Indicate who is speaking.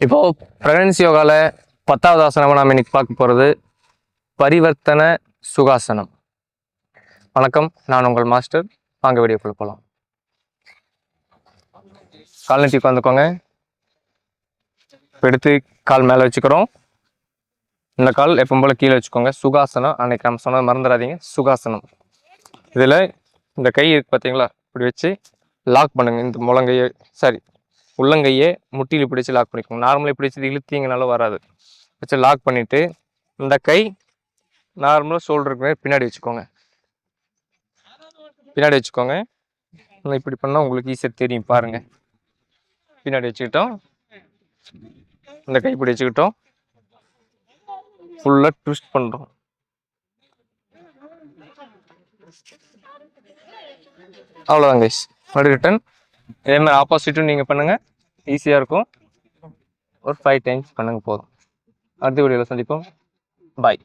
Speaker 1: இப்போ பிரெக்னன்சி யோகாவில் 10வது ஆசனமாக நாம் இன்னைக்கு பார்க்க போகிறது பரிவர்த்தன சுகாசனம். வணக்கம், நான் உங்கள் மாஸ்டர். வாங்க வீடியோக்குள்ள போகலாம். கால் நீட்டி உட்காந்துக்கோங்க. எடுத்து கால் மேலே வச்சுக்கிறோம். இந்த கால் எப்போ போல் கீழே வச்சுக்கோங்க. சுகாசனம், அன்னைக்கு நம்ம சொன்னது மறந்துடாதீங்க. சுகாசனம். இதில் இந்த கை இருக்கு பார்த்தீங்களா, இப்படி வச்சு லாக் பண்ணுங்க. இந்த முழங்கையை உள்ளங்கையே முட்டியில் பிடிச்சி லாக் பண்ணிக்கோங்க. நார்மலாக பிடிச்சி இழுத்தீங்கனாலும் வராது. வச்சு லாக் பண்ணிவிட்டு இந்த கை நார்மலாக ஷோல்டருக்கு பின்னாடி வச்சுக்கோங்க. இப்படி பண்ணால் உங்களுக்கு ஈஸியாக தெரியும் பாருங்கள். பின்னாடி வச்சுக்கிட்டோம், இந்த கை இப்படி வச்சுக்கிட்டோம், ஃபுல்லாக ட்விஸ்ட் பண்ணுறோம். அவ்வளோதான் கைஸ். மறுபடியும் ரிட்டன் இதே மாதிரி ஆப்போசிட்டும் நீங்கள் பண்ணுங்கள், ஈஸியாக இருக்கும். ஒரு 5 டைம்ஸ் பண்ணுங்க போதும். அடுத்த வீடியோவில் சந்திப்போம். பாய்.